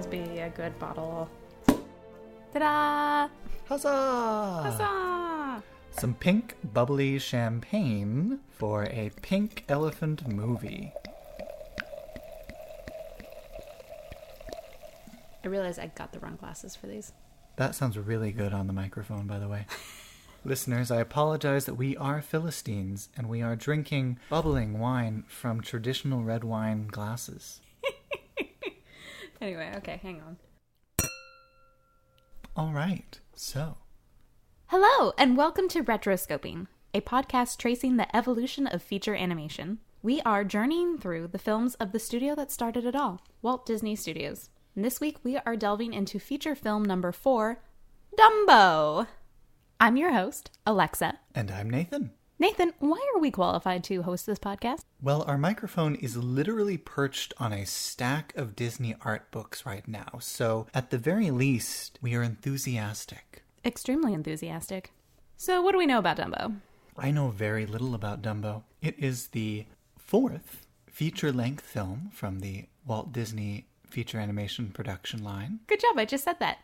be a good bottle. Ta-da! Huzzah! Huzzah! Some pink, bubbly champagne for a pink elephant movie. I realized I got the wrong glasses for these. That sounds really good on the microphone, by the way. Listeners, I apologize that we are Philistines, and we are drinking bubbling wine from traditional red wine glasses. Anyway, okay, hang on. All right, so. Hello, and welcome to Retroscoping, a podcast tracing the evolution of feature animation. We are journeying through the films of the studio that started it all, Walt Disney Studios. And this week we are delving into feature film number 4, Dumbo. I'm your host, Alexa. And I'm Nathan. Nathan, why are we qualified to host this podcast? Well, our microphone is literally perched on a stack of Disney art books right now, so at the very least, we are enthusiastic. Extremely enthusiastic. So what do we know about Dumbo? I know very little about Dumbo. It is the 4th feature-length film from the Walt Disney feature animation production line. Good job, I just said that.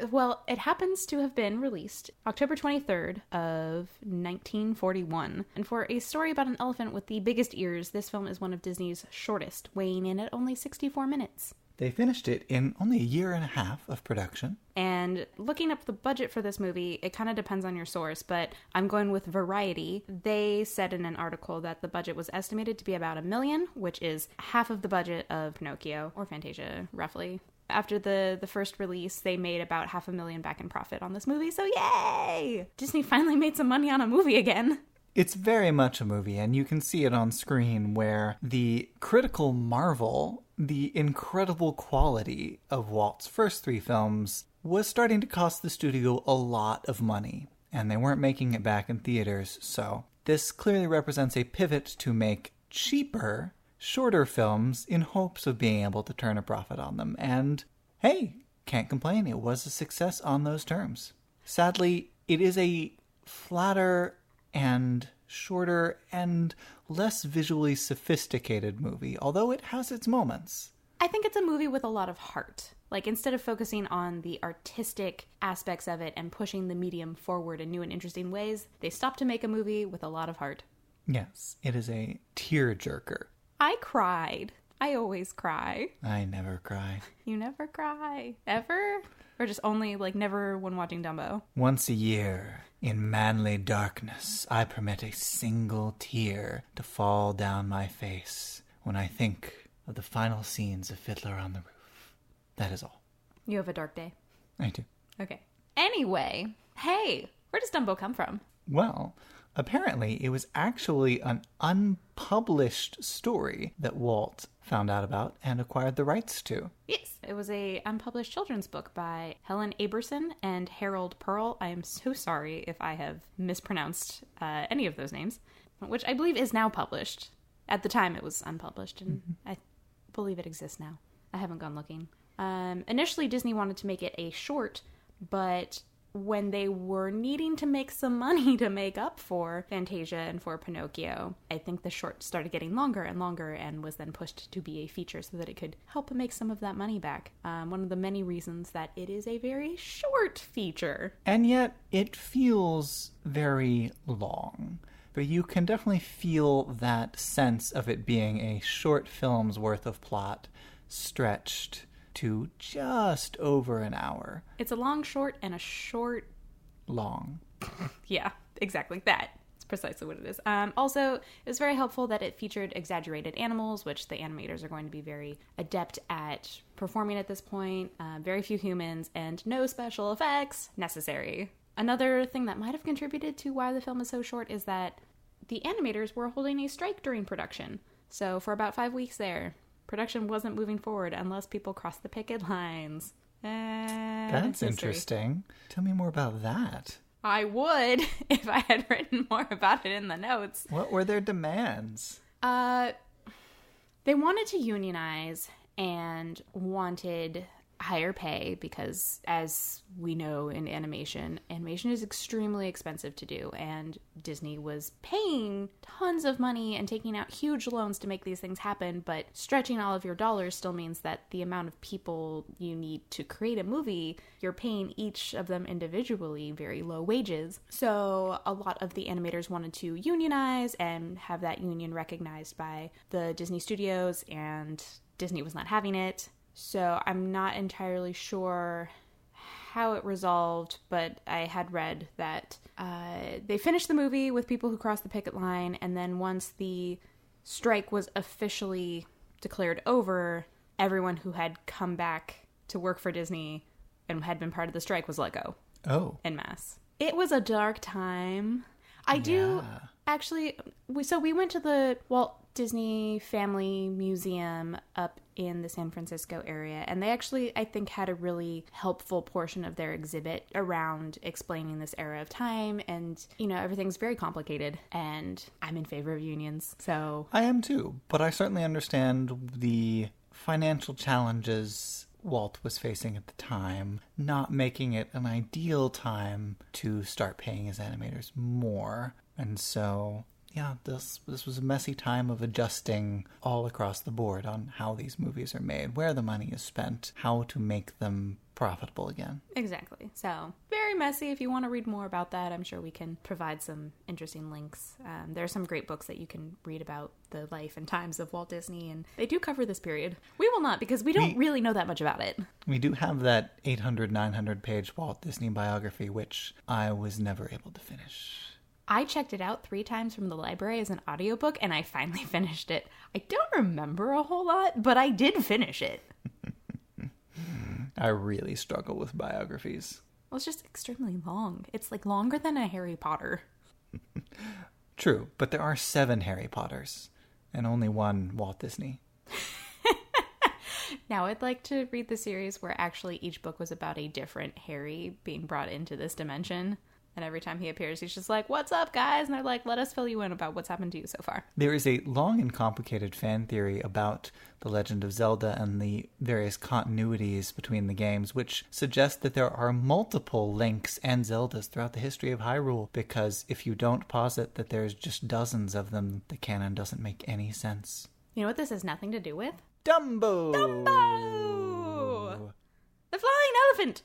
Well, it happens to have been released October 23rd of 1941. And for a story about an elephant with the biggest ears, this film is one of Disney's shortest, weighing in at only 64 minutes. They finished it in only a year and a half of production. And looking up the budget for this movie, it kind of depends on your source, but I'm going with Variety. They said in an article that the budget was estimated to be about $1 million, which is half of the budget of Pinocchio, or Fantasia, roughly. After the first release, they made about $500,000 back in profit on this movie, so yay! Disney finally made some money on a movie again. It's very much a movie, and you can see it on screen where the critical marvel, the incredible quality of Walt's first 3 films was starting to cost the studio a lot of money, and they weren't making it back in theaters, so this clearly represents a pivot to make cheaper, shorter films in hopes of being able to turn a profit on them, and hey, can't complain, it was a success on those terms. Sadly, it is a flatter and shorter and less visually sophisticated movie, although it has its moments. I think it's a movie with a lot of heart. Like, instead of focusing on the artistic aspects of it and pushing the medium forward in new and interesting ways, they stopped to make a movie with a lot of heart. Yes, it is a tearjerker. I cried. I always cry. I never cry. You never cry. Ever? Or just only, never when watching Dumbo? Once a year, in manly darkness, I permit a single tear to fall down my face when I think of the final scenes of Fiddler on the Roof. That is all. You have a dark day. I do. Okay. Anyway, hey, where does Dumbo come from? Well, apparently it was actually an unpublished story that Walt found out about and acquired the rights to. Yes, it was a unpublished children's book by Helen Aberson and Harold Pearl. I am so sorry if I have mispronounced any of those names, which I believe is now published. At the time it was unpublished, and I believe it exists now. I haven't gone looking. Initially Disney wanted to make it a short, but when they were needing to make some money to make up for Fantasia and for Pinocchio, I think the short started getting longer and longer and was then pushed to be a feature so that it could help make some of that money back. One of the many reasons that it is a very short feature. And yet it feels very long. But you can definitely feel that sense of it being a short film's worth of plot stretched to just over an hour. It's a long short and a short long. Yeah, exactly that. It's precisely what it is. Also, it was very helpful that it featured exaggerated animals, which the animators are going to be very adept at performing at this point. Very few humans and no special effects necessary. Another thing that might have contributed to why the film is so short is that the animators were holding a strike during production. So for about 5 weeks there, production wasn't moving forward unless people crossed the picket lines. That's interesting. Tell me more about that. I would if I had written more about it in the notes. What were their demands? They wanted to unionize and wanted... higher pay because, as we know in animation is extremely expensive to do, and Disney was paying tons of money and taking out huge loans to make these things happen, but stretching all of your dollars still means that the amount of people you need to create a movie, you're paying each of them individually very low wages. So a lot of the animators wanted to unionize and have that union recognized by the Disney studios, and Disney was not having it. So I'm not entirely sure how it resolved, but I had read that they finished the movie with people who crossed the picket line, and then once the strike was officially declared over, everyone who had come back to work for Disney and had been part of the strike was let go. Oh. En masse. It was a dark time. I do actually, we went to the Walt Disney Family Museum up in the San Francisco area, and they actually, I think, had a really helpful portion of their exhibit around explaining this era of time, and, you know, everything's very complicated, and I'm in favor of unions, so... I am too, but I certainly understand the financial challenges Walt was facing at the time, not making it an ideal time to start paying his animators more. And so, yeah, this was a messy time of adjusting all across the board on how these movies are made, where the money is spent, how to make them profitable again. Exactly. So, very messy. If you want to read more about that, I'm sure we can provide some interesting links. There are some great books that you can read about the life and times of Walt Disney, and they do cover this period. We will not, because we don't really know that much about it. We do have that 800, 900 page Walt Disney biography, which I was never able to finish. I checked it out 3 times from the library as an audiobook, and I finally finished it. I don't remember a whole lot, but I did finish it. I really struggle with biographies. Well, it's just extremely long. It's like longer than a Harry Potter. True, but there are 7 Harry Potters, and only 1 Walt Disney. Now, I'd like to read the series where actually each book was about a different Harry being brought into this dimension. And every time he appears, he's just like, "What's up, guys?" And they're like, "Let us fill you in about what's happened to you so far." There is a long and complicated fan theory about The Legend of Zelda and the various continuities between the games, which suggest that there are multiple Links and Zeldas throughout the history of Hyrule, because if you don't posit that there's just dozens of them, the canon doesn't make any sense. You know what this has nothing to do with? Dumbo! Dumbo! The flying elephant!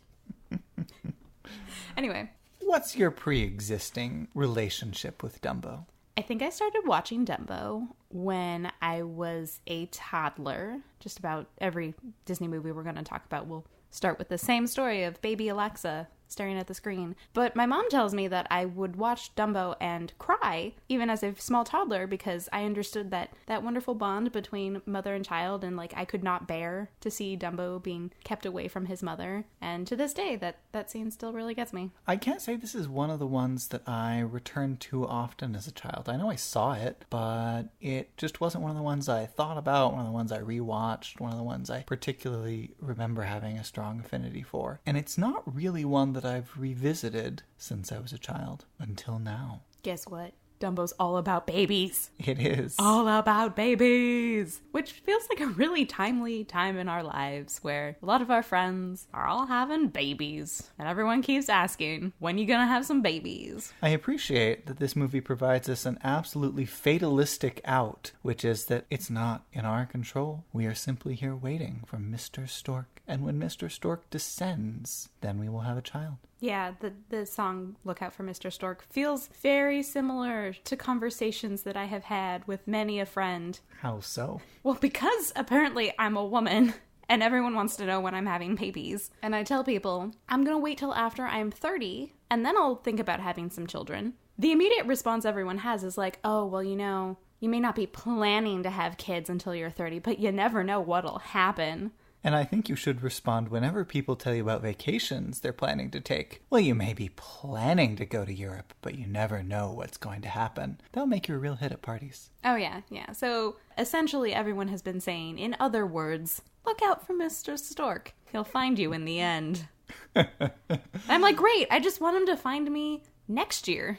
Anyway. What's your pre-existing relationship with Dumbo? I think I started watching Dumbo when I was a toddler. Just about every Disney movie we're going to talk about will start with the same story of baby Alexa staring at the screen. But my mom tells me that I would watch Dumbo and cry, even as a small toddler, because I understood that wonderful bond between mother and child, and like I could not bear to see Dumbo being kept away from his mother. And to this day, that scene still really gets me. I can't say this is one of the ones that I returned to often as a child. I know I saw it, but it just wasn't one of the ones I thought about, one of the ones I rewatched, one of the ones I particularly remember having a strong affinity for. And it's not really one that I've revisited since I was a child until now. Guess what? Dumbo's all about babies. It is. All about babies. Which feels like a really timely time in our lives where a lot of our friends are all having babies. And everyone keeps asking, when you gonna have some babies? I appreciate that this movie provides us an absolutely fatalistic out, which is that it's not in our control. We are simply here waiting for Mister Stork. And when Mister Stork descends, then we will have a child. Yeah, the song Look Out for Mister Stork feels very similar to conversations that I have had with many a friend. How so? Well, because apparently I'm a woman and everyone wants to know when I'm having babies. And I tell people, I'm going to wait till after I'm 30 and then I'll think about having some children. The immediate response everyone has is like, oh, well, you know, you may not be planning to have kids until you're 30, but you never know what'll happen. And I think you should respond whenever people tell you about vacations they're planning to take. Well, you may be planning to go to Europe, but you never know what's going to happen. They'll make you a real hit at parties. Oh, yeah. So essentially everyone has been saying, in other words, look out for Mister Stork. He'll find you in the end. I'm like, great. I just want him to find me next year.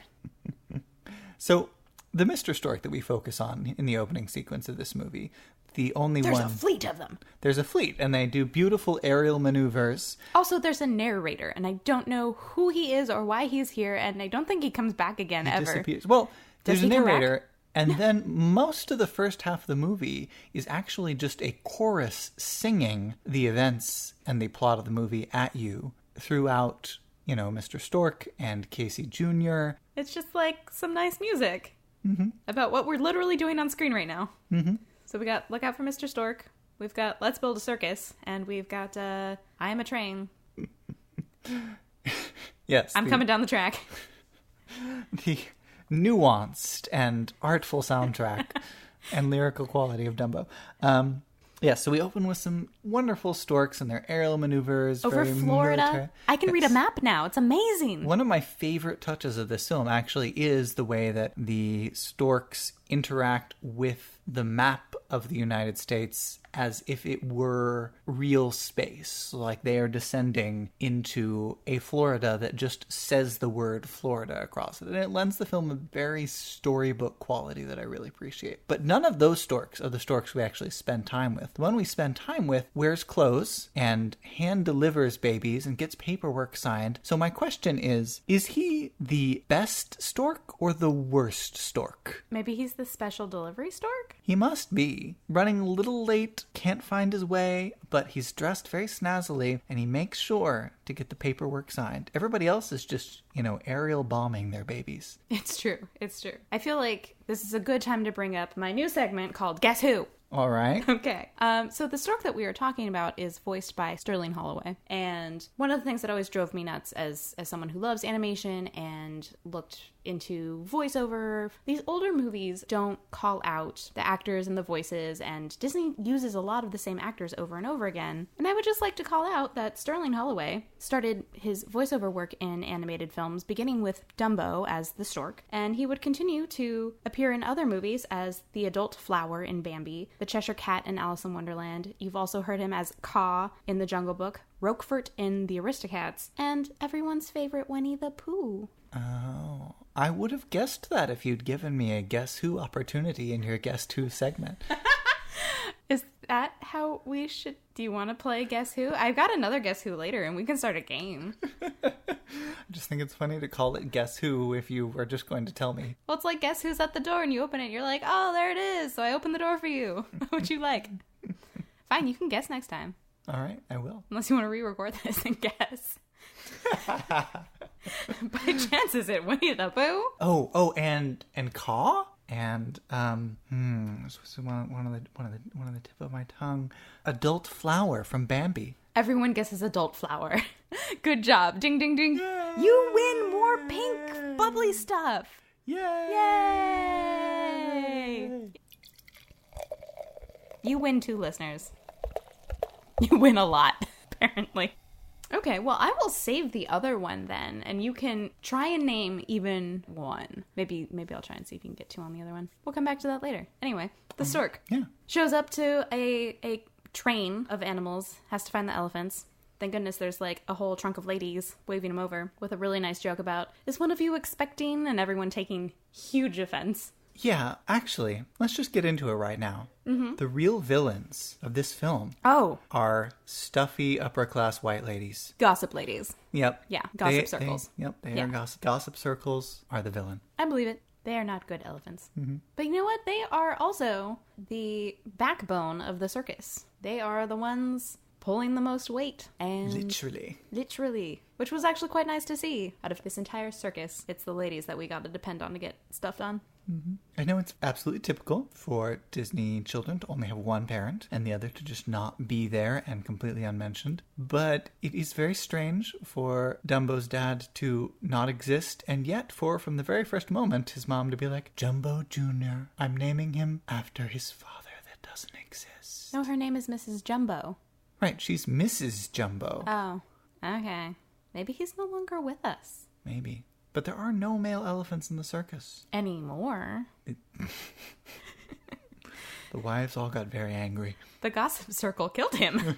So the Mister Stork that we focus on in the opening sequence of this movie, the only There's one. a fleet of them. There's a fleet, and they do beautiful aerial maneuvers. Also, there's a narrator, and I don't know who he is or why he's here, and I don't think he comes back again ever. Disappears. Well, Does there's a he come back? narrator, and then most of the first half of the movie is actually just a chorus singing the events and the plot of the movie at you throughout, Mister Stork and Casey Jr. It's just like some nice music about what we're literally doing on screen right now. Mm-hmm. So we got Look Out for Mr. Stork, we've got Let's Build a Circus, and we've got I Am a Train. Yes. I'm coming down the track. The nuanced and artful soundtrack and lyrical quality of Dumbo. So we open with some wonderful storks and their aerial maneuvers. Over very Florida. military. I can read a map now. It's amazing. One of my favorite touches of this film actually is the way that the storks interact with the map of the United States as if it were real space. Like they are descending into a Florida that just says the word Florida across it. And it lends the film a very storybook quality that I really appreciate. But none of those storks are the storks we actually spend time with. The one we spend time with wears clothes and hand delivers babies and gets paperwork signed. So my question is he the best stork or the worst stork? Maybe he's the special delivery stork? He must be. Running a little late, can't find his way, but he's dressed very snazzily, and he makes sure to get the paperwork signed. Everybody else is just, aerial bombing their babies. It's true. It's true. I feel like this is a good time to bring up my new segment called Guess Who? All right. Okay. So the stork that we are talking about is voiced by Sterling Holloway. And one of the things that always drove me nuts as someone who loves animation and looked into voiceover, these older movies don't call out the actors and the voices, and Disney uses a lot of the same actors over and over again. And I would just like to call out that Sterling Holloway started his voiceover work in animated films, beginning with Dumbo as the stork, and he would continue to appear in other movies as the adult flower in Bambi, the Cheshire Cat in Alice in Wonderland. You've also heard him as Kaa in The Jungle Book, Roquefort in The Aristocats, and everyone's favorite Winnie the Pooh. Oh, I would have guessed that if you'd given me a Guess Who opportunity in your Guess Who segment. Is that how we should... Do you want to play Guess Who? I've got another Guess Who later, and we can start a game. I just think it's funny to call it Guess Who if you were just going to tell me. Well, it's like Guess Who's at the door, and you open it, and you're like, oh, there it is, so I opened the door for you. What would you like? Fine, you can guess next time. All right, I will. Unless you want to re-record this and guess. By chance, is it Winnie the Pooh? Oh, and Caw? And this was one of the tip of my tongue. Adult Flower from Bambi. Everyone guesses adult flower. Good job. Ding, ding, ding. Yay! You win more pink bubbly stuff. Yay! Yay! You win too, listeners. You win a lot, apparently. Okay, well, I will save the other one then, and you can try and name even one. Maybe I'll try and see if you can get two on the other one. We'll come back to that later. Anyway, the stork shows up to a train of animals, has to find the elephants. Thank goodness there's like a whole trunk of ladies waving him over with a really nice joke about, is one of you expecting? And everyone taking huge offense. Yeah, actually, let's just get into it right now. Mm-hmm. The real villains of this film are stuffy upper-class white ladies. Gossip ladies. Yep. Yeah, gossip circles. They are gossip. Gossip circles are the villain. I believe it. They are not good elephants. Mm-hmm. But you know what? They are also the backbone of the circus. They are the ones pulling the most weight. And Literally. Which was actually quite nice to see. Out of this entire circus, it's the ladies that we got to depend on to get stuff done. Mm-hmm. I know it's absolutely typical for Disney children to only have one parent and the other to just not be there and completely unmentioned. But it is very strange for Dumbo's dad to not exist, and yet from the very first moment, his mom to be like, Jumbo Jr., I'm naming him after his father that doesn't exist. No, her name is Mrs. Jumbo. Right, she's Mrs. Jumbo. Oh, okay. Maybe he's no longer with us. Maybe. But there are no male elephants in the circus. Anymore. The wives all got very angry. The gossip circle killed him.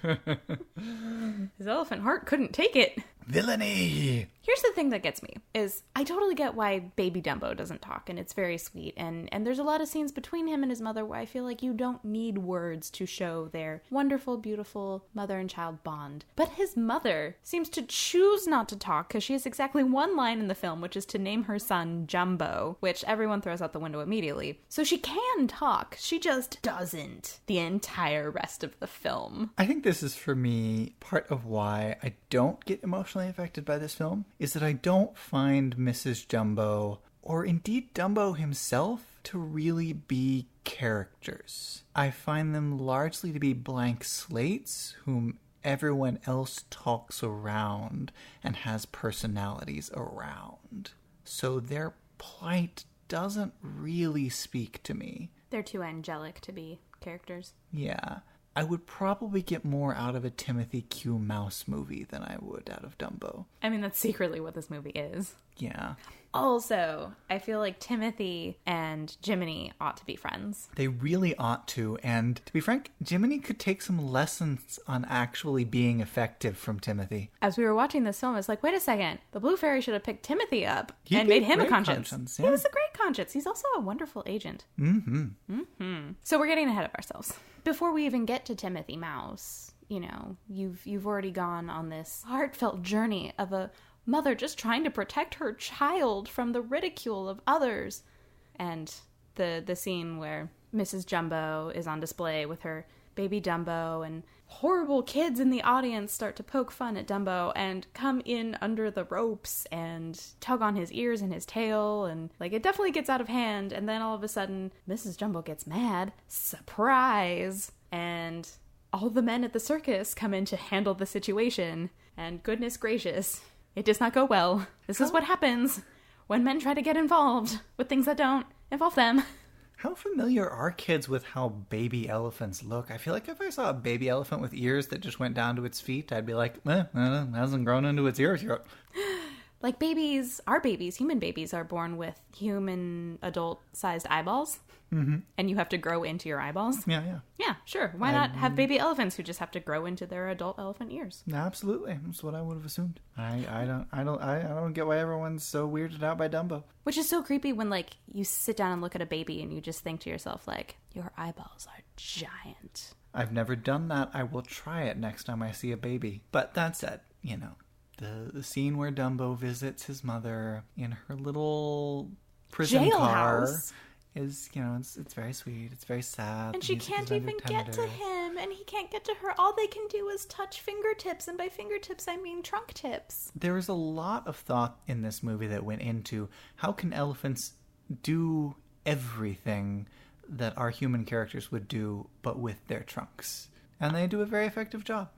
His elephant heart couldn't take it. Villainy! Here's the thing that gets me, is I totally get why baby Dumbo doesn't talk, and it's very sweet, and there's a lot of scenes between him and his mother where I feel like you don't need words to show their wonderful, beautiful mother and child bond. But his mother seems to choose not to talk, because she has exactly one line in the film, which is to name her son Jumbo, which everyone throws out the window immediately. So she can talk, she just doesn't the entire rest of the film. I think this is, for me, part of why I don't get emotionally affected by this film, is that I don't find Mrs. Jumbo, or indeed Dumbo himself, to really be characters. I find them largely to be blank slates whom everyone else talks around and has personalities around. So their plight doesn't really speak to me. They're too angelic to be characters. Yeah. I would probably get more out of a Timothy Q. Mouse movie than I would out of Dumbo. I mean, that's secretly what this movie is. Yeah. Also, I feel like Timothy and Jiminy ought to be friends. They really ought to, and to be frank, Jiminy could take some lessons on actually being effective from Timothy. As we were watching this film, it's like, wait a second, the Blue Fairy should have picked Timothy up He'd and be made him a great conscience. yeah. He was a great conscience. He's also a wonderful agent. So we're getting ahead of ourselves. Before we even get to Timothy Mouse, you know, you've already gone on this heartfelt journey of a mother just trying to protect her child from the ridicule of others. And the scene where Mrs. Jumbo is on display with her baby Dumbo, and horrible kids in the audience start to poke fun at Dumbo and come in under the ropes and tug on his ears and his tail, and like it definitely gets out of hand. And then all of a sudden Mrs. Jumbo gets mad, surprise, and all the men at the circus come in to handle the situation, and goodness gracious, it does not go well. This is what happens when men try to get involved with things that don't involve them. How familiar are kids with how baby elephants look? I feel like if I saw a baby elephant with ears that just went down to its feet, I'd be like, hasn't grown into its ears yet. Like babies, our babies, human babies, are born with human adult-sized eyeballs. Mm-hmm. And you have to grow into your eyeballs. Yeah. Yeah, sure. Why not have baby elephants who just have to grow into their adult elephant ears? Absolutely. That's what I would have assumed. I don't get why everyone's so weirded out by Dumbo. Which is so creepy when, like, you sit down and look at a baby and you just think to yourself, like, your eyeballs are giant. I've never done that. I will try it next time I see a baby. But that said, you know, the scene where Dumbo visits his mother in her little prison car is, you know, it's very sweet. It's very sad. And she can't even get to him, and he can't get to her. All they can do is touch fingertips, and by fingertips I mean trunk tips. There is a lot of thought in this movie that went into how can elephants do everything that our human characters would do, but with their trunks. And they do a very effective job.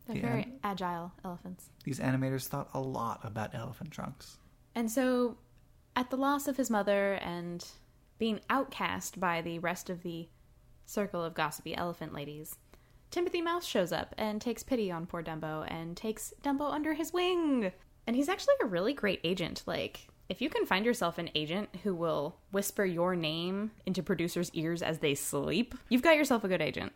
They're very agile elephants. These animators thought a lot about elephant trunks. And so, at the loss of his mother and being outcast by the rest of the circle of gossipy elephant ladies, Timothy Mouse shows up and takes pity on poor Dumbo and takes Dumbo under his wing. And he's actually a really great agent. Like, if you can find yourself an agent who will whisper your name into producers' ears as they sleep, you've got yourself a good agent.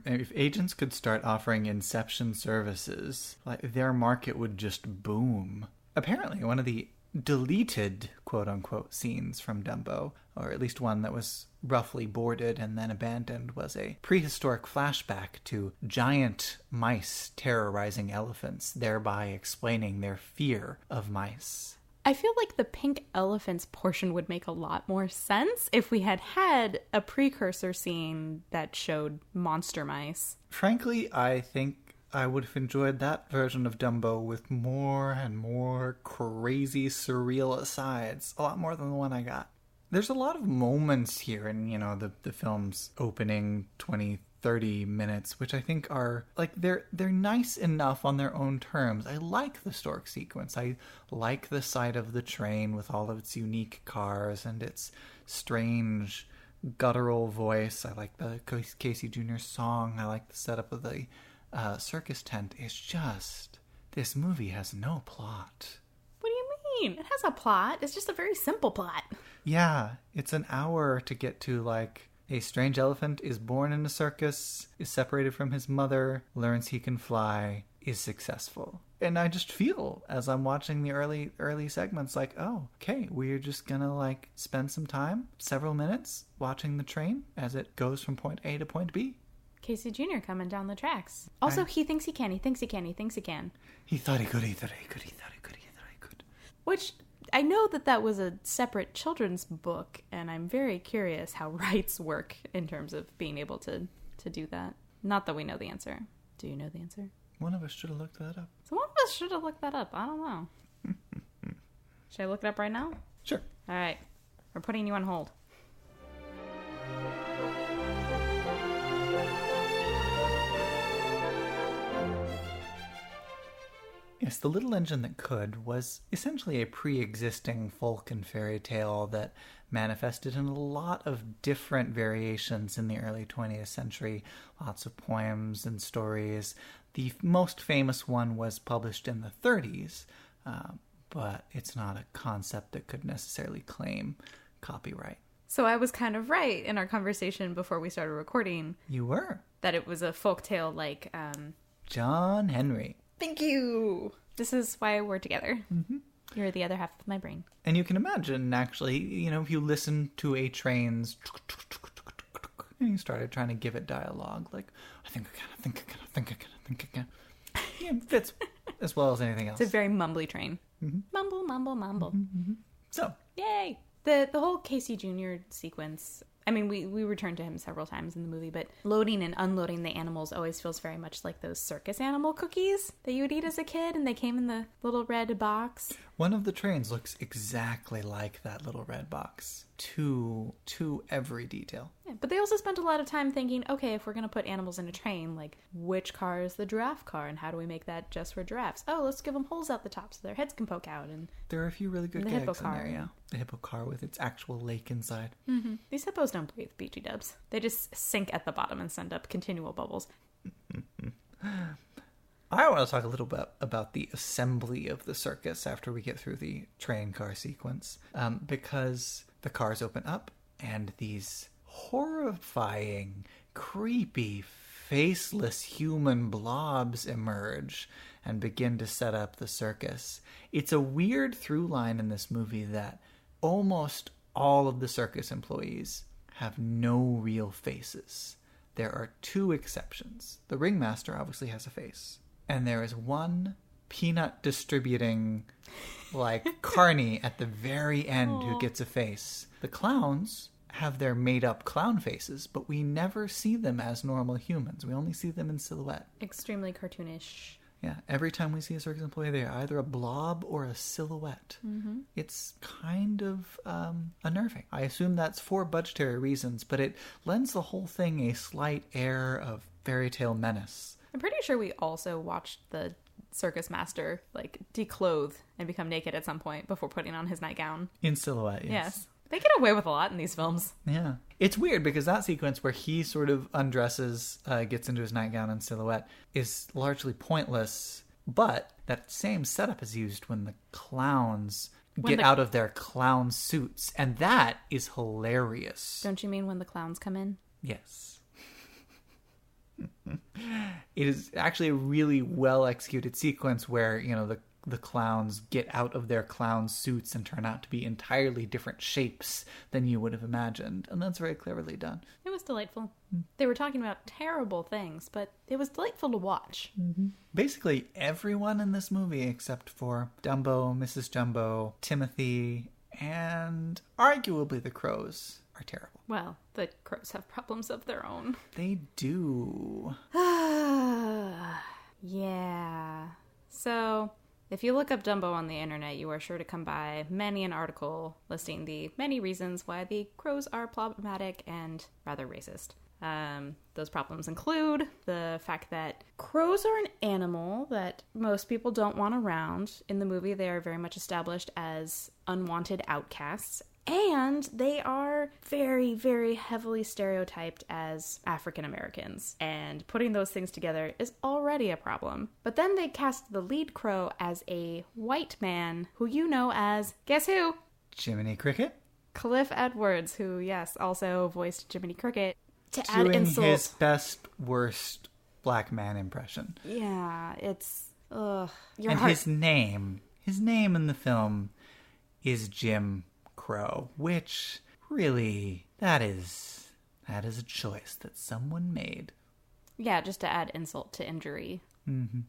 If agents could start offering inception services, like, their market would just boom. Apparently, one of the deleted quote-unquote scenes from Dumbo, or at least one that was roughly boarded and then abandoned, was a prehistoric flashback to giant mice terrorizing elephants, thereby explaining their fear of mice. I feel like the pink elephants portion would make a lot more sense if we had had a precursor scene that showed monster mice. Frankly, I think I would have enjoyed that version of Dumbo with more and more crazy, surreal asides. A lot more than the one I got. There's a lot of moments here in, you know, the film's opening 20-30 minutes, which I think are, like, they're nice enough on their own terms. I like the Stork sequence. I like the sight of the train with all of its unique cars and its strange guttural voice. I like the Casey Jr. song. I like the setup of the circus tent. It's just, this movie has no plot. What do you mean? It has a plot. It's just a very simple plot. Yeah, it's an hour to get to, like, a strange elephant is born in a circus, is separated from his mother, learns he can fly, is successful. And I just feel, as I'm watching the early segments, like, oh, okay, we're just gonna like spend some time, several minutes, watching the train as it goes from point A to point B. Casey Jr. coming down the tracks. Also, he thinks he can. He thinks he can. He thinks he can. He thought he could. He thought he could. He thought he could. He thought he could. Which, I know that was a separate children's book, and I'm very curious how rights work in terms of being able to do that. Not that we know the answer. Do you know the answer? One of us should have looked that up. So one of us should have looked that up. I don't know. Should I look it up right now? Sure. All right. We're putting you on hold. Yes, The Little Engine That Could was essentially a pre-existing folk and fairy tale that manifested in a lot of different variations in the early 20th century. Lots of poems and stories. The most famous one was published in the 30s, but it's not a concept that could necessarily claim copyright. So I was kind of right in our conversation before we started recording. You were. That it was a folktale like... John Henry. Thank you! This is why we're together. Mm-hmm. You're the other half of my brain. And you can imagine, actually, if you listen to a train's... and you started trying to give it dialogue, like, I think I can. Yeah, it fits as well as anything else. It's a very mumbly train. Mm-hmm. Mumble, mumble, mumble. Mm-hmm. So. Yay! The whole Casey Jr. sequence... I mean, we return to him several times in the movie, but loading and unloading the animals always feels very much like those circus animal cookies that you would eat as a kid, and they came in the little red box. One of the trains looks exactly like that little red box, to every detail. Yeah, but they also spent a lot of time thinking, okay, if we're going to put animals in a train, like, which car is the giraffe car, and how do we make that just for giraffes? Oh, let's give them holes out the top so their heads can poke out. And there are a few really good gags in there, yeah. The hippo car with its actual lake inside. Mm-hmm. These hippos don't breathe, Beachy Dubs. They just sink at the bottom and send up continual bubbles. I want to talk a little bit about the assembly of the circus after we get through the train car sequence, because the cars open up and these horrifying, creepy, faceless human blobs emerge and begin to set up the circus. It's a weird through line in this movie that almost all of the circus employees have no real faces. There are two exceptions. The ringmaster obviously has a face. And there is one peanut distributing, like, carny at the very end who gets a face. The clowns have their made-up clown faces, but we never see them as normal humans. We only see them in silhouette. Extremely cartoonish. Yeah, every time we see a circus employee, they're either a blob or a silhouette. Mm-hmm. It's kind of unnerving. I assume that's for budgetary reasons, but it lends the whole thing a slight air of fairy tale menace. I'm pretty sure we also watched the circus master, like, declothe and become naked at some point before putting on his nightgown. In silhouette, yes. They get away with a lot in these films. Yeah. It's weird because that sequence where he sort of undresses, gets into his nightgown in silhouette is largely pointless, but that same setup is used when the clowns get out of their clown suits, and that is hilarious. Don't you mean when the clowns come in? Yes. It is actually a really well executed sequence where, the clowns get out of their clown suits and turn out to be entirely different shapes than you would have imagined. And that's very cleverly done. It was delightful. They were talking about terrible things, but it was delightful to watch. Mm-hmm. Basically, everyone in this movie except for Dumbo, Mrs. Jumbo, Timothy, and arguably the crows are terrible. Well, the crows have problems of their own. They do. Yeah. So, if you look up Dumbo on the internet, you are sure to come by many an article listing the many reasons why the crows are problematic and rather racist. Those problems include the fact that crows are an animal that most people don't want around. In the movie, they are very much established as unwanted outcasts. And they are very, very heavily stereotyped as African Americans. And putting those things together is already a problem. But then they cast the lead crow as a white man who you know as, guess who? Jiminy Cricket? Cliff Edwards, who, yes, also voiced Jiminy Cricket. To Doing add insult. his best, worst, black man impression. Yeah, it's... Ugh. And his name in the film is Jim Crow, which really, that is a choice that someone made. Yeah, just to add insult to injury. Mm-hmm.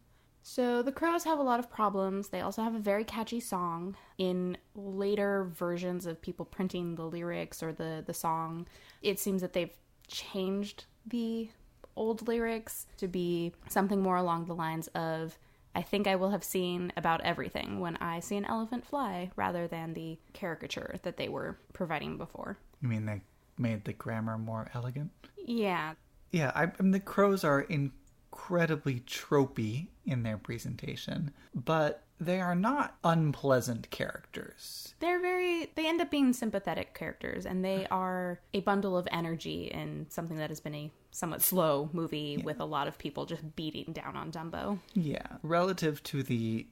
So the Crows have a lot of problems. They also have a very catchy song. In later versions of people printing the lyrics or the song, it seems that they've changed the old lyrics to be something more along the lines of, I think I will have seen about everything when I see an elephant fly, rather than the caricature that they were providing before. You mean they made the grammar more elegant? Yeah. Yeah, I mean, the Crows are incredibly tropey in their presentation, but they are not unpleasant characters. They end up being sympathetic characters, and they are a bundle of energy in something that has been a somewhat slow movie with a lot of people just beating down on Dumbo. Yeah. Relative to the,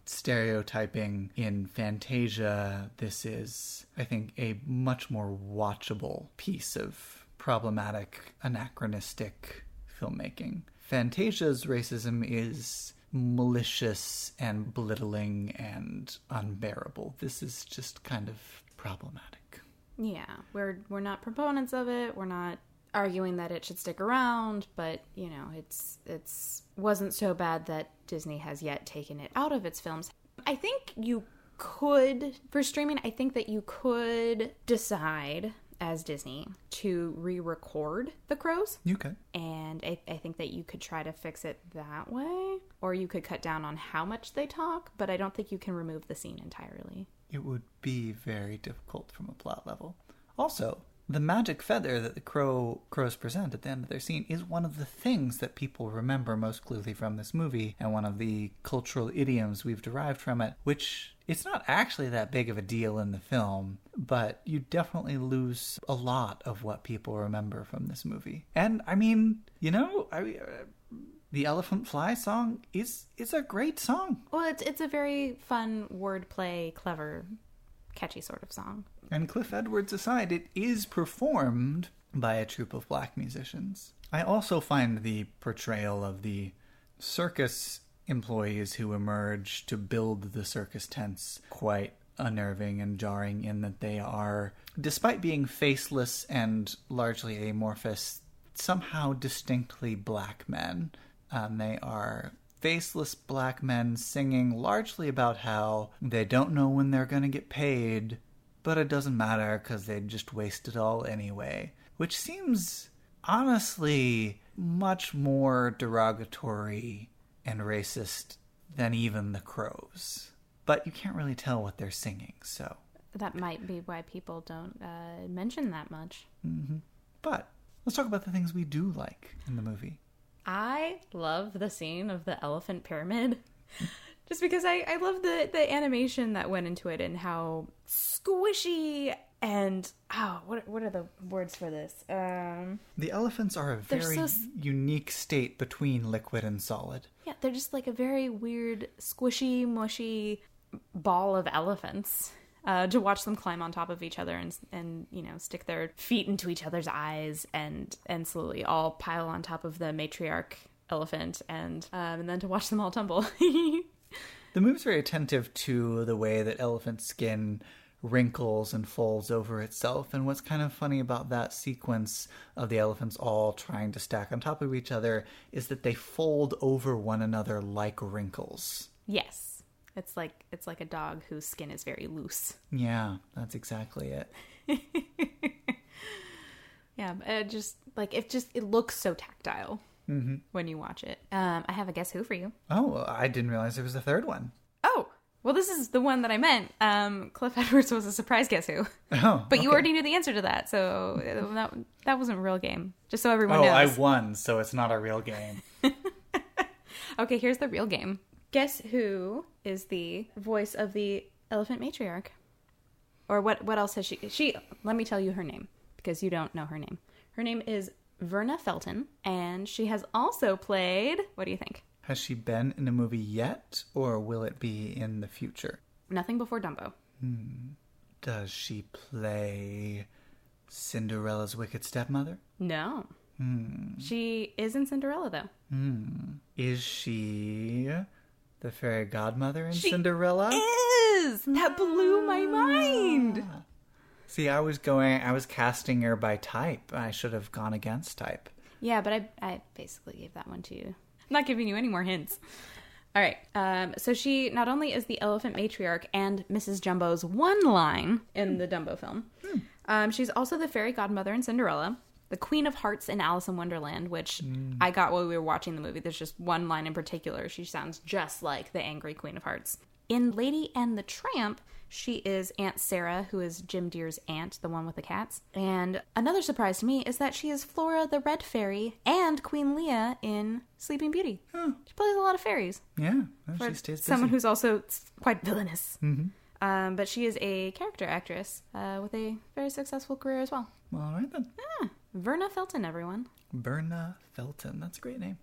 stereotyping in Fantasia, this is, I think, a much more watchable piece of problematic, anachronistic filmmaking. Fantasia's racism is malicious and belittling and unbearable. This is just kind of problematic. Yeah, we're not proponents of it. We're not arguing that it should stick around, but it's wasn't so bad that Disney has yet taken it out of its films. I think you could, for streaming, I think that you could decide as Disney to re-record The Crows. You could. And I think that you could try to fix it that way. Or you could cut down on how much they talk, but I don't think you can remove the scene entirely. It would be very difficult from a plot level. Also, the magic feather that the crows present at the end of their scene is one of the things that people remember most clearly from this movie, and one of the cultural idioms we've derived from it, which it's not actually that big of a deal in the film, but you definitely lose a lot of what people remember from this movie. And I mean, the Elephant Fly song is a great song. Well, it's a very fun wordplay, clever, catchy sort of song. And Cliff Edwards aside, it is performed by a troupe of black musicians. I also find the portrayal of the circus employees who emerge to build the circus tents quite unnerving and jarring, in that they are, despite being faceless and largely amorphous, somehow distinctly black men. They are faceless black men singing largely about how they don't know when they're going to get paid, but it doesn't matter because they'd just waste it all anyway. Which seems, honestly, much more derogatory and racist than even the Crows. But you can't really tell what they're singing, so... That might be why people don't mention that much. Mm-hmm. But let's talk about the things we do like in the movie. I love the scene of the elephant pyramid. Just because I love the animation that went into it and how squishy and... what are the words for this? The elephants are a very unique state between liquid and solid. Yeah, they're just like a very weird, squishy, mushy ball of elephants. To watch them climb on top of each other and stick their feet into each other's eyes and slowly all pile on top of the matriarch elephant and then to watch them all tumble. The movie's very attentive to the way that elephant skin wrinkles and folds over itself, and what's kind of funny about that sequence of the elephants all trying to stack on top of each other is that they fold over one another like wrinkles. Yes. It's like a dog whose skin is very loose. Yeah, that's exactly it. Yeah, it looks so tactile when you watch it. I have a Guess Who for you. Oh, I didn't realize there was a third one. Oh, well, this is the one that I meant. Cliff Edwards was a surprise Guess Who. Oh, but you already knew the answer to that, so that wasn't a real game. Just so everyone knows. Oh, I won, so it's not a real game. Okay, here's the real game. Guess who is the voice of the elephant matriarch? Or what else has she... Let me tell you her name, because you don't know her name. Her name is Verna Felton, and she has also played... What do you think? Has she been in a movie yet, or will it be in the future? Nothing before Dumbo. Does she play Cinderella's wicked stepmother? No. She is in Cinderella, though. Is she the fairy godmother in Cinderella? Is! That blew my mind! See, I was casting her by type. I should have gone against type. Yeah, but I basically gave that one to you. I'm not giving you any more hints. All right. So she not only is the elephant matriarch and Mrs. Jumbo's one line in the Dumbo film, she's also the fairy godmother in Cinderella, the Queen of Hearts in Alice in Wonderland, which I got while we were watching the movie. There's just one line in particular. She sounds just like the angry Queen of Hearts. In Lady and the Tramp, she is Aunt Sarah, who is Jim Deere's aunt, the one with the cats. And another surprise to me is that she is Flora the Red Fairy and Queen Leah in Sleeping Beauty. She plays a lot of fairies. Yeah, well, she stays busy. Someone who's also quite villainous. But she is a character actress with a very successful career as well. All right, then. Yeah. Verna Felton, everyone. Verna Felton. That's a great name.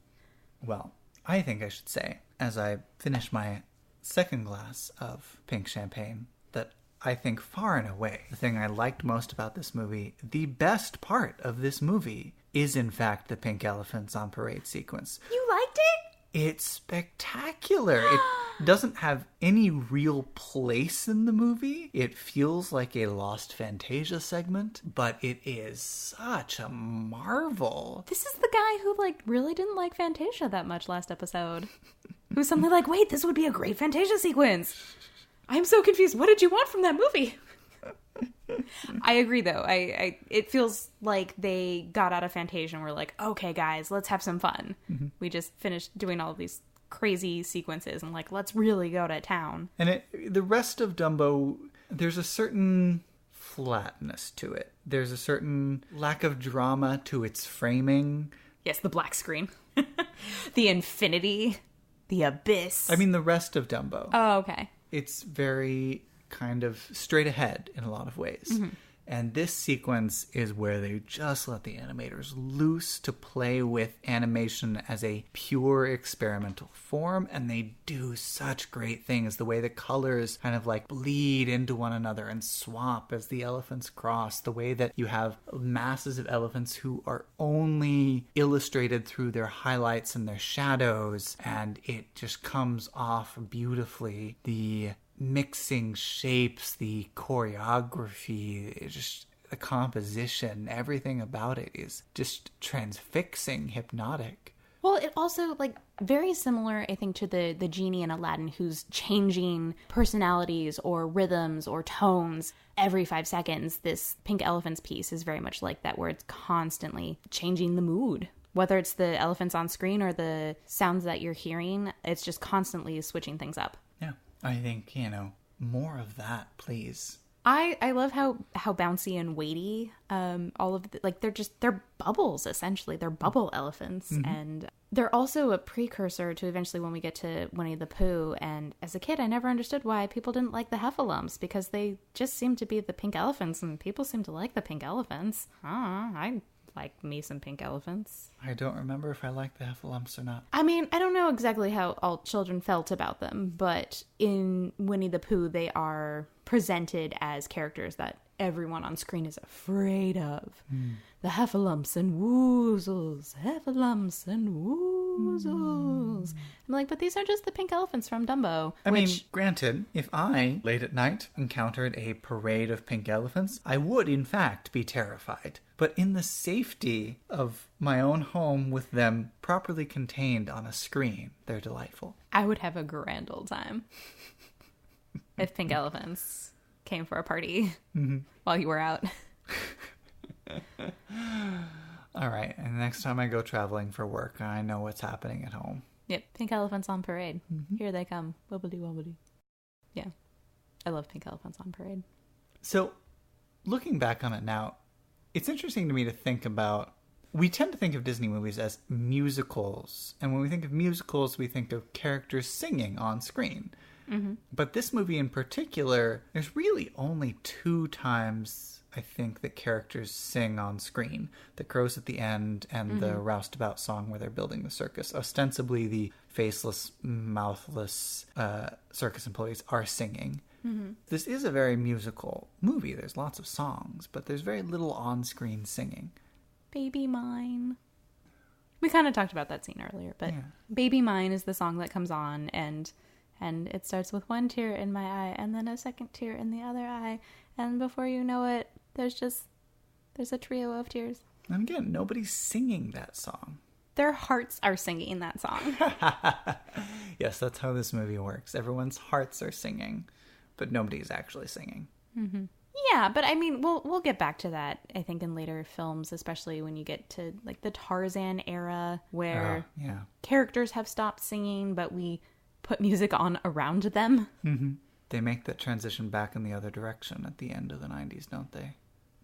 Well, I think I should say, as I finish my second glass of pink champagne, that I think far and away the thing I liked most about this movie, the best part of this movie, is in fact the pink elephants on parade sequence. You liked it? It's spectacular. It doesn't have any real place in the movie. It feels like a Lost Fantasia segment, but it is such a marvel. This is the guy who, really didn't like Fantasia that much last episode. Who's suddenly like, wait, this would be a great Fantasia sequence. I'm so confused. What did you want from that movie? I agree, though. It feels like they got out of Fantasia and were like, okay, guys, let's have some fun. We just finished doing all of these crazy sequences and let's really go to town. And the rest of Dumbo, there's a certain flatness to it. There's a certain lack of drama to its framing. Yes, the black screen. The infinity. The abyss. I mean, the rest of Dumbo. Oh, okay. It's very kind of straight ahead in a lot of ways. And this sequence is where they just let the animators loose to play with animation as a pure experimental form, and they do such great things. The way the colors kind of bleed into one another and swap as the elephants cross, the way that you have masses of elephants who are only illustrated through their highlights and their shadows, and it just comes off beautifully. The mixing shapes, the choreography, just the composition, everything about it is just transfixing, hypnotic. Well, it also, very similar, I think, to the genie in Aladdin who's changing personalities or rhythms or tones every 5 seconds. This Pink Elephants piece is very much like that, where it's constantly changing the mood. Whether it's the elephants on screen or the sounds that you're hearing, it's just constantly switching things up. Yeah. I think, more of that, please. I love how bouncy and weighty all of they're bubbles, essentially. They're bubble elephants. And they're also a precursor to eventually when we get to Winnie the Pooh. And as a kid, I never understood why people didn't like the Heffalumps, because they just seem to be the pink elephants, and people seem to like the pink elephants. I like me some pink elephants. I don't remember if I like the Heffalumps or not. I mean, I don't know exactly how all children felt about them, but in Winnie the Pooh, they are presented as characters that everyone on screen is afraid of. The Heffalumps and Woozles, Heffalumps and Woozles. I'm like, but these are just the pink elephants from Dumbo. I mean, granted, if I, late at night, encountered a parade of pink elephants, I would, in fact, be terrified. But in the safety of my own home with them properly contained on a screen, they're delightful. I would have a grand old time if pink elephants came for a party while you were out. All right, and next time I go traveling for work, I know what's happening at home. Yep, pink elephants on parade. Here they come. Wobbly wobbly. Yeah, I love pink elephants on parade. So, looking back on it now, it's interesting to me to think about, we tend to think of Disney movies as musicals. And when we think of musicals, we think of characters singing on screen. But this movie in particular, there's really only 2 times, I think, that characters sing on screen. The Crows at the end and the Roustabout song where they're building the circus. Ostensibly, the faceless, mouthless circus employees are singing. This is a very musical movie. There's lots of songs, but there's very little on-screen singing. Baby mine. We kind of talked about that scene earlier, but Yeah. Baby Mine is the song that comes on, and it starts with one tear in my eye, and then a second tear in the other eye, and before you know it, there's a trio of tears. And again, nobody's singing that song. Their hearts are singing that song. Yes, that's how this movie works. Everyone's hearts are singing, but nobody's actually singing. Mm-hmm. Yeah, but I mean, we'll get back to that, I think, in later films, especially when you get to like the Tarzan era, where characters have stopped singing, but we put music on around them. Mm-hmm. They make that transition back in the other direction at the end of the 90s, don't they?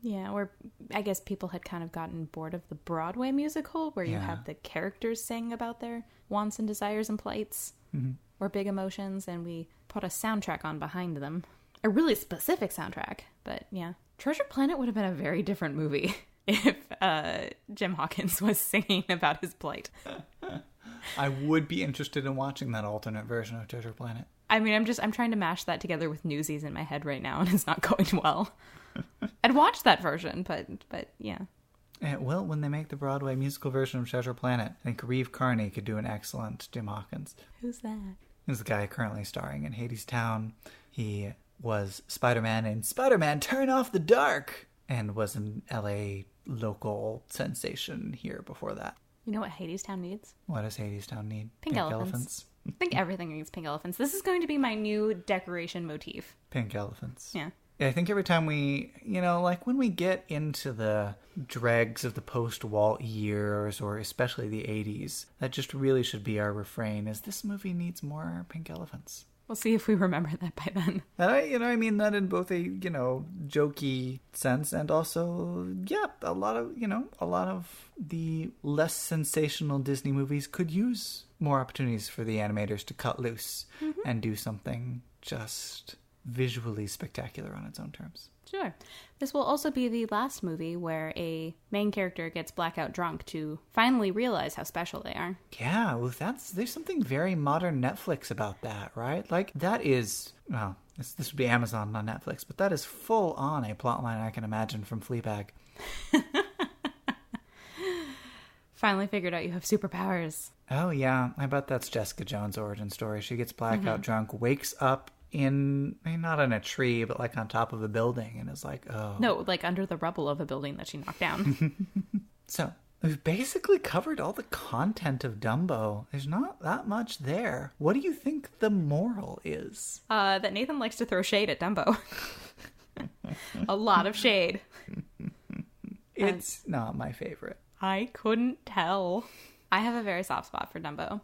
Yeah, or I guess people had kind of gotten bored of the Broadway musical, where you have the characters sing about their wants and desires and plights, or big emotions, and we put a soundtrack on behind them. A really specific soundtrack, but yeah. Treasure Planet would have been a very different movie if Jim Hawkins was singing about his plight. I would be interested in watching that alternate version of Treasure Planet. I mean, I'm trying to mash that together with Newsies in my head right now, and it's not going well. I'd watch that version, but yeah. Well, when they make the Broadway musical version of Treasure Planet, I think Reeve Carney could do an excellent Jim Hawkins. Who's that? He's the guy currently starring in Hadestown. He was Spider-Man in Spider-Man Turn Off the Dark, and was an LA local sensation here before that. You know what Hadestown needs? What does Hadestown need? Pink elephants. I think everything needs pink elephants. This is going to be my new decoration motif. Pink elephants. Yeah. I think every time we, like when we get into the dregs of the post-Walt years, or especially the 80s, that just really should be our refrain, is this movie needs more pink elephants. We'll see if we remember that by then. And I mean that in both a, jokey sense, and also, a lot of the less sensational Disney movies could use more opportunities for the animators to cut loose and do something just visually spectacular on its own terms. Sure. This will also be the last movie where a main character gets blackout drunk to finally realize how special they are. Yeah, well, there's something very modern Netflix about that, right? Like, that is, well, this would be Amazon, not Netflix, but that is full on a plotline I can imagine from Fleabag. Finally figured out you have superpowers. Oh, yeah. I bet that's Jessica Jones' origin story. She gets blackout drunk, wakes up not in a tree, but like on top of a building, and is like, oh. No, like under the rubble of a building that she knocked down. So, we've basically covered all the content of Dumbo. There's not that much there. What do you think the moral is? That Nathan likes to throw shade at Dumbo. A lot of shade. It's not my favorite. I couldn't tell. I have a very soft spot for Dumbo.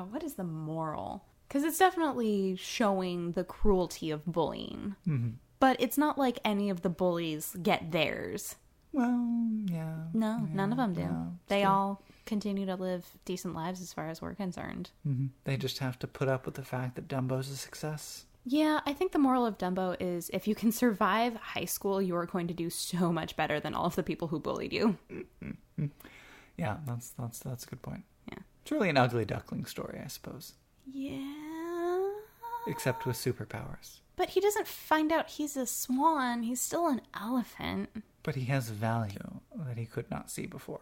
What is the moral? Because it's definitely showing the cruelty of bullying. Mm-hmm. But it's not like any of the bullies get theirs. Well, yeah. No, yeah, none of them do. No, they all continue to live decent lives as far as we're concerned. Mm-hmm. They just have to put up with the fact that Dumbo's a success. Yeah, I think the moral of Dumbo is if you can survive high school, you are going to do so much better than all of the people who bullied you. Mm-hmm. Yeah, that's a good point. Yeah. It's really an ugly duckling story, I suppose. Yeah. Except with superpowers. But he doesn't find out he's a swan. He's still an elephant. But he has value that he could not see before.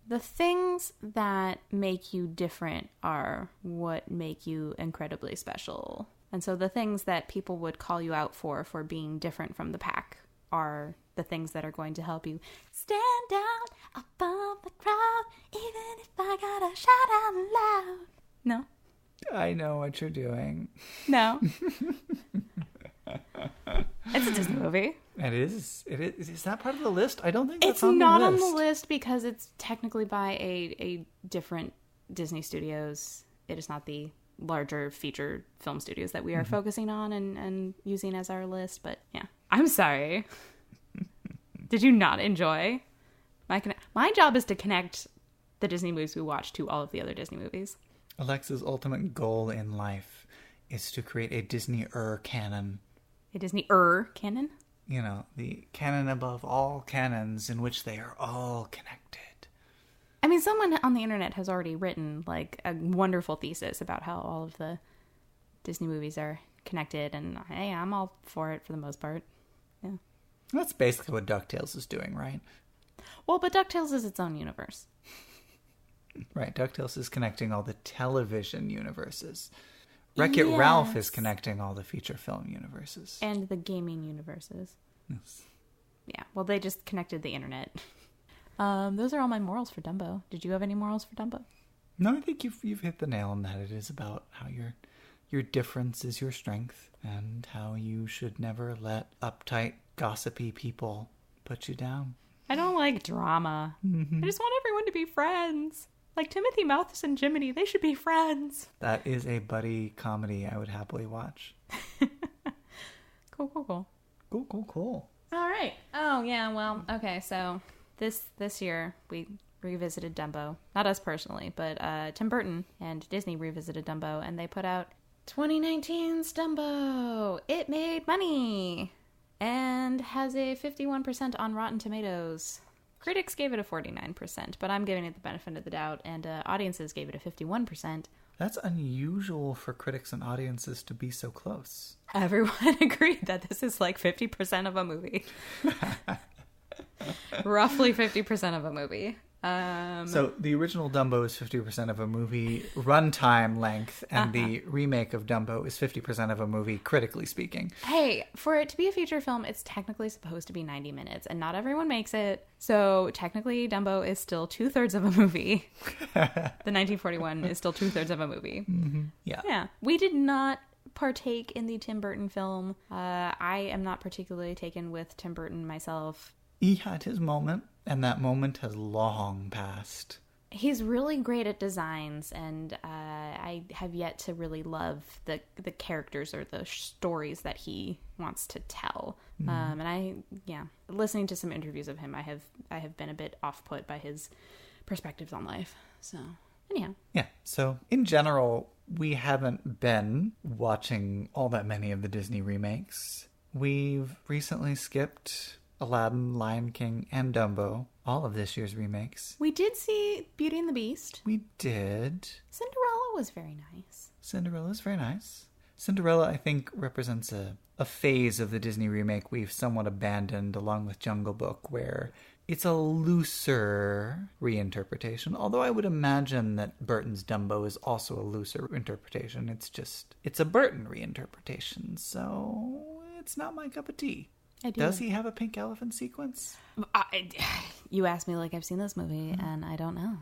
The things that make you different are what make you incredibly special. And so the things that people would call you out for being different from the pack are the things that are going to help you stand out above the crowd, even if I gotta shout out loud. No? I know what you're doing. No. It's a Disney movie. It is. Is that part of the list? I don't think that's it's on the not list. on the list because it's technically by a different Disney Studios. It is not the larger feature film studios that we are focusing on and using as our list. But yeah, I'm sorry. Did you not enjoy? My job is to connect the Disney movies we watch to all of the other Disney movies. Alexa's ultimate goal in life is to create a Disney-er canon. A Disney-er canon? You know, the canon above all canons in which they are all connected. I mean, someone on the internet has already written, like, a wonderful thesis about how all of the Disney movies are connected, and hey, I'm all for it for the most part. Yeah. That's basically what DuckTales is doing, right? Well, but DuckTales is its own universe. Right, DuckTales is connecting all the television universes. Wreck-It Ralph is connecting all the feature film universes. And the gaming universes. Yes. Yeah, well, they just connected the internet. Those are all my morals for Dumbo. Did you have any morals for Dumbo? No, I think you've hit the nail on that. It is about how your difference is your strength, and how you should never let uptight, gossipy people put you down. I don't like drama. I just want everyone to be friends. Like Timothy Malthus and Jiminy, they should be friends. That is a buddy comedy I would happily watch. Cool. Cool. All right. Oh, yeah, well, okay, so this year we revisited Dumbo. Not us personally, but Tim Burton and Disney revisited Dumbo, and they put out 2019's Dumbo. It made money and has a 51% on Rotten Tomatoes. Critics gave it a 49%, but I'm giving it the benefit of the doubt, and audiences gave it a 51%. That's unusual for critics and audiences to be so close. Everyone agreed that this is like 50% of a movie. Roughly 50% of a movie. So the original Dumbo is 50% of a movie runtime length, and the remake of Dumbo is 50% of a movie, critically speaking. Hey, for it to be a feature film, it's technically supposed to be 90 minutes, and not everyone makes it. So technically, Dumbo is still 2/3 of a movie. The 1941 is still 2/3 of a movie. Mm-hmm. Yeah. We did not partake in the Tim Burton film. I am not particularly taken with Tim Burton myself. He had his moment, and that moment has long passed. He's really great at designs, and I have yet to really love the characters or the stories that he wants to tell. And listening to some interviews of him, I have been a bit off-put by his perspectives on life. So, anyhow. Yeah, so in general, we haven't been watching all that many of the Disney remakes. We've recently skipped Aladdin, Lion King, and Dumbo, all of this year's remakes. We did see Beauty and the Beast. We did. Cinderella was very nice. Cinderella's very nice. Cinderella, I think, represents a phase of the Disney remake we've somewhat abandoned, along with Jungle Book, where it's a looser reinterpretation. Although I would imagine that Burton's Dumbo is also a looser interpretation. It's a Burton reinterpretation, so it's not my cup of tea. Does he have a pink elephant sequence? You asked me like I've seen this movie, and I don't know.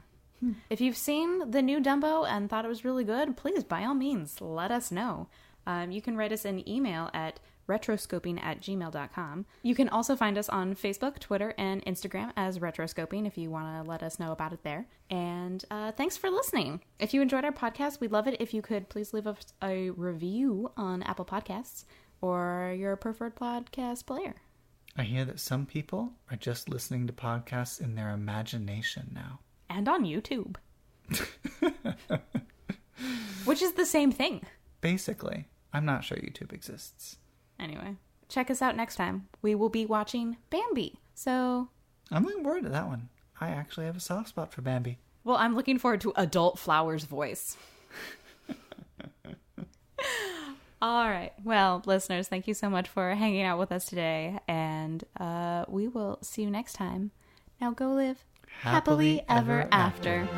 If you've seen the new Dumbo and thought it was really good, please, by all means, let us know. You can write us an email at retroscoping@gmail.com. You can also find us on Facebook, Twitter, and Instagram as Retroscoping if you want to let us know about it there. And thanks for listening. If you enjoyed our podcast, we'd love it if you could please leave us a review on Apple Podcasts or your preferred podcast player. I hear that some people are just listening to podcasts in their imagination now. And on YouTube. Which is the same thing. Basically. I'm not sure YouTube exists. Anyway, check us out next time. We will be watching Bambi. So I'm looking forward to that one. I actually have a soft spot for Bambi. Well, I'm looking forward to Adult Flower's voice. All right. Well, listeners, thank you so much for hanging out with us today. And we will see you next time. Now go live happily ever after.